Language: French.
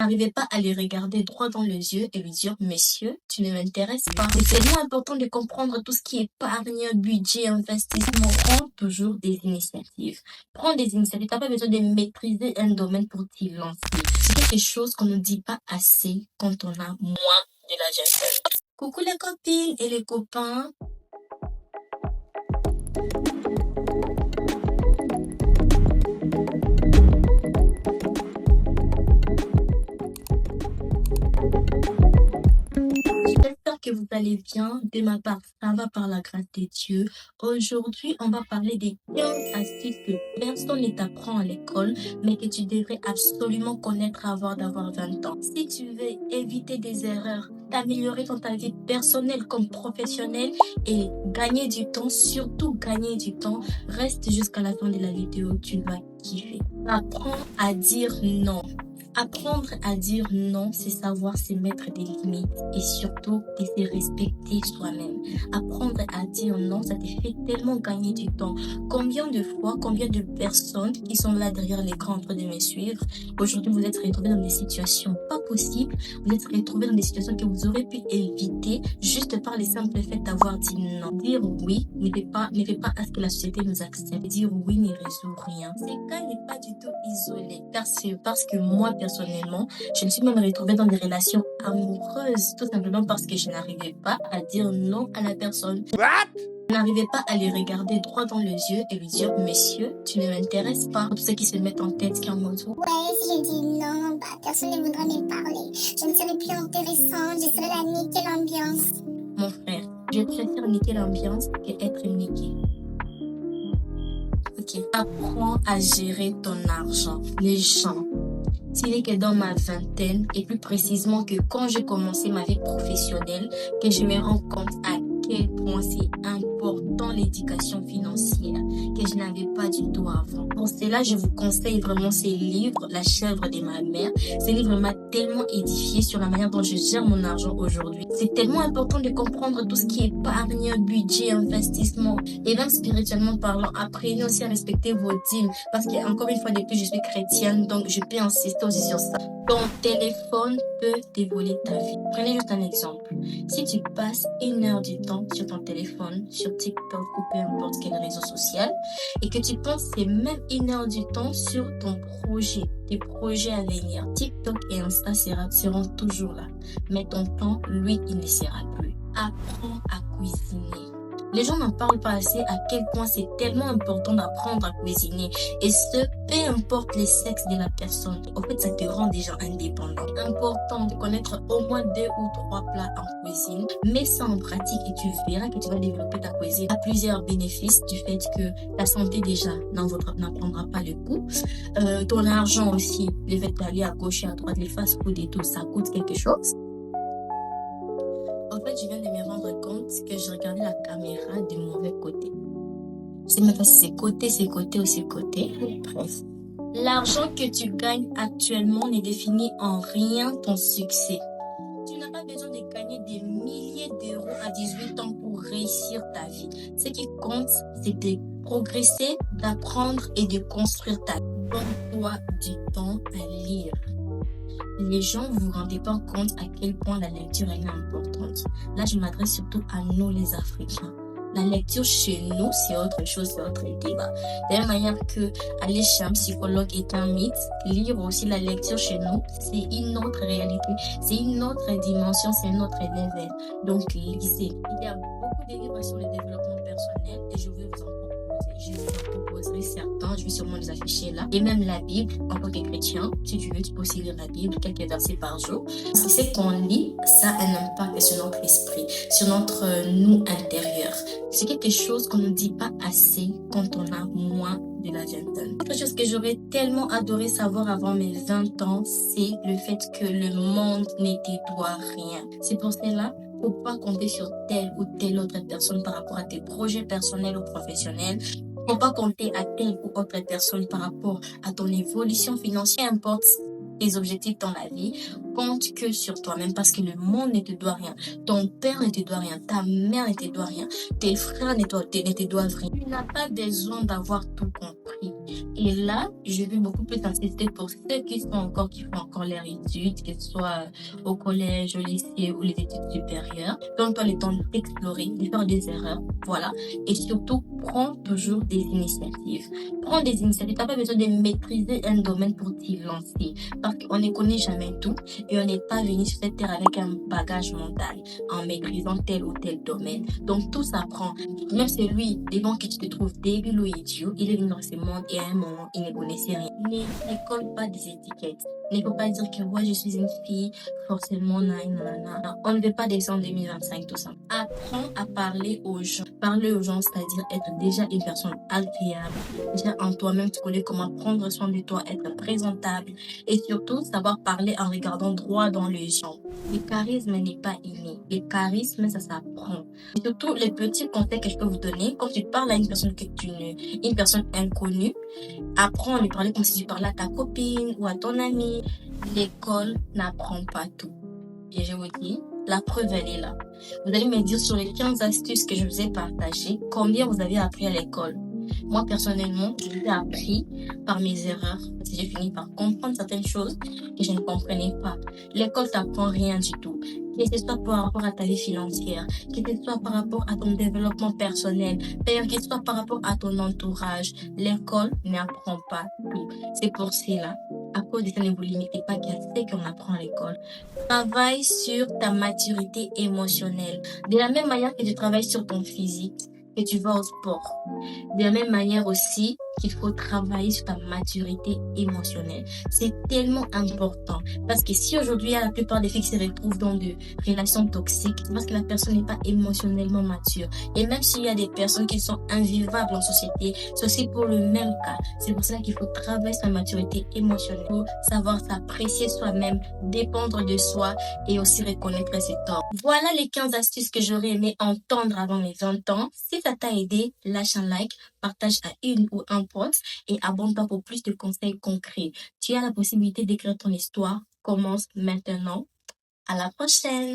n'arrivais pas à les regarder droit dans les yeux et lui dire, monsieur, tu ne m'intéresses pas. C'est tellement important de comprendre tout ce qui est épargne, budget, investissement. Prends toujours des initiatives. Prends des initiatives. Tu n'as pas besoin de maîtriser un domaine pour t'y lancer. C'est quelque chose qu'on ne dit pas assez quand on a moins de l'argent. Coucou les copines et les copains. J'espère que vous allez bien. De ma part, ça va par la grâce de Dieu. Aujourd'hui, on va parler des 15 astuces que personne ne t'apprend à l'école, mais que tu devrais absolument connaître avant d'avoir 20 ans. Si tu veux éviter des erreurs, t'améliorer dans ta vie personnelle comme professionnelle et gagner du temps, surtout gagner du temps, reste jusqu'à la fin de la vidéo, tu vas kiffer. Apprends à dire non. Apprendre à dire non, c'est savoir se mettre des limites et surtout de se respecter soi-même. Apprendre à dire non, ça te fait tellement gagner du temps. Combien de fois, combien de personnes qui sont là derrière l'écran en train de me suivre, aujourd'hui vous êtes retrouvés dans des situations pas possibles, vous êtes retrouvés dans des situations que vous aurez pu éviter juste par le simple fait d'avoir dit non. Dire oui ne fait pas à ce que la société nous accepte. Dire oui ne résout rien. Ce cas n'est pas du tout isolé, car c'est parce que moi, personnellement, je me suis même retrouvée dans des relations amoureuses, tout simplement parce que je n'arrivais pas à dire non à la personne. Je n'arrivais pas à les regarder droit dans les yeux et lui dire, monsieur, tu ne m'intéresses pas. Pour ceux qui se mettent en tête qu'un mot. Ouais, si je dis non, personne ne voudra me parler. Je ne serai plus intéressante, je serai la niquer l'ambiance. Mon frère, je préfère niquer l'ambiance qu'être niqué. Ok, apprends à gérer ton argent. Les gens. S'il est que dans ma vingtaine, et plus précisément que quand j'ai commencé ma vie professionnelle, que je me rends compte à quel point c'est important l'éducation financière, que je n'avais pas du tout avant. Pour cela, je vous conseille vraiment ces livres, La chèvre de ma mère. Ce livre m'a tellement édifié sur la manière dont je gère mon argent aujourd'hui. C'est tellement important de comprendre tout ce qui est épargne, budget, investissement, et même spirituellement parlant. Apprenez aussi à respecter vos dîmes, parce qu'encore une fois de plus, je suis chrétienne, donc je peux insister aussi sur ça. Ton téléphone peut te voler ta vie. Prenez juste un exemple. Si tu passes 1 heure du temps sur ton téléphone, sur TikTok ou peu importe quel réseau social, et que tu passes ces mêmes 1 heure du temps sur ton projet, tes projets à venir, TikTok et Insta seront toujours là. Mais ton temps, lui, il ne sera plus. Apprends à cuisiner. Les gens n'en parlent pas assez à quel point c'est tellement important d'apprendre à cuisiner. Et ce, peu importe le sexe de la personne. En fait, ça te rend déjà indépendant. Important de connaître au moins 2 ou 3 plats en cuisine. Mets ça en pratique et tu verras que tu vas développer ta cuisine. Il y a plusieurs bénéfices du fait que ta santé déjà n'en prendra pas le coup. Ton argent aussi, le fait d'aller à gauche et à droite, les fast-food et tout, ça coûte quelque chose. En fait, je viens de me rendre compte que je regardais la caméra du mauvais côté. Je sais même pas si c'est côté ou c'est côté. Bref. L'argent que tu gagnes actuellement ne définit en rien ton succès. Tu n'as pas besoin de gagner des milliers d'euros à 18 ans pour réussir ta vie. Ce qui compte, c'est de progresser, d'apprendre et de construire ta vie. Donne-toi du temps à lire. Les gens, vous vous rendez pas compte à quel point la lecture est importante. Là, je m'adresse surtout à nous, les Africains. La lecture chez nous, c'est autre chose, c'est autre débat. De la même manière que aller chez un psychologue est un mythe, lire aussi la lecture chez nous, c'est une autre réalité, c'est une autre dimension, c'est un autre level. Donc, lisez. Il y a beaucoup de livres sur le développement personnel et je vais vous en proposer. Je vous en proposerai certains, je vais sûrement les afficher là. Et même la Bible, en tant que chrétien, si tu veux, tu peux aussi lire la Bible, quelques versets par jour. C'est qu'on lit, ça a un impact sur notre esprit, sur notre nous intérieur. C'est quelque chose qu'on ne dit pas assez quand on a moins de la vingtaine. Autre chose que j'aurais tellement adoré savoir avant mes 20 ans, c'est le fait que le monde ne te doit rien. C'est pour cela faut pas compter sur telle ou telle autre personne par rapport à tes projets personnels ou professionnels. Faut pas compter à telle ou autre personne par rapport à ton évolution financière, importe tes objectifs dans la vie, compte que sur toi-même parce que le monde ne te doit rien. Ton père ne te doit rien, ta mère ne te doit rien, tes frères ne te doivent rien. Tu n'as pas besoin d'avoir tout compris. Et là, je vais beaucoup plus insister pour ceux qui font encore leurs études, que ce soit au collège, au lycée ou les études supérieures. Donne-toi le temps d'explorer, de faire des erreurs, voilà. Et surtout, prends toujours des initiatives. Prends des initiatives. T'as pas besoin de maîtriser un domaine pour t'y lancer. Parce qu'on ne connaît jamais tout et on n'est pas venu sur cette terre avec un bagage mental en maîtrisant tel ou tel domaine. Donc tout s'apprend. Même celui devant qui tu te trouves débile ou idiot, il est venu dans ce monde et à un moment, il ne connaissait rien. Ne colle pas des étiquettes. Ne faut pas dire que moi je suis une fille, forcément, nanana. On ne veut pas descendre en 2025, tout ça. Apprends à parler aux gens. Parler aux gens, c'est-à-dire être déjà une personne agréable. Déjà en toi-même, tu connais comment prendre soin de toi, être présentable et surtout savoir parler en regardant droit dans les gens. Le charisme n'est pas inné. Le charisme, ça s'apprend. Et surtout, les petits conseils que je peux vous donner, quand tu parles à une personne une personne inconnue, apprends à lui parler comme si tu parlais à ta copine ou à ton ami. L'école n'apprend pas tout. Et je vous dis, la preuve, elle est là. Vous allez me dire sur les 15 astuces que je vous ai partagées, combien vous avez appris à l'école. Moi, personnellement, j'ai appris par mes erreurs. J'ai fini par comprendre certaines choses que je ne comprenais pas. L'école t'apprend rien du tout. Que ce soit par rapport à ta vie financière, que ce soit par rapport à ton développement personnel, d'ailleurs, que ce soit par rapport à ton entourage. L'école n'apprend pas tout. C'est pour cela, à cause de ça, ne vous limitez pas qu'à ce qu'on apprend à l'école. Travaille sur ta maturité émotionnelle. De la même manière que tu travailles sur ton physique, que tu vas au sport. De la même manière aussi qu'il faut travailler sur ta maturité émotionnelle. C'est tellement important parce que si aujourd'hui la plupart des filles se retrouvent dans des relations toxiques, c'est parce que la personne n'est pas émotionnellement mature. Et même s'il y a des personnes qui sont invivables en société, c'est aussi pour le même cas. C'est pour cela qu'il faut travailler sur la maturité émotionnelle, pour savoir s'apprécier soi-même, dépendre de soi et aussi reconnaître ses torts. Voilà les 15 astuces que j'aurais aimé entendre avant mes 20 ans. Si ça t'a aidé, lâche un like, partage à une ou un pote et abonne-toi pour plus de conseils concrets. Tu as la possibilité d'écrire ton histoire. Commence maintenant. À la prochaine!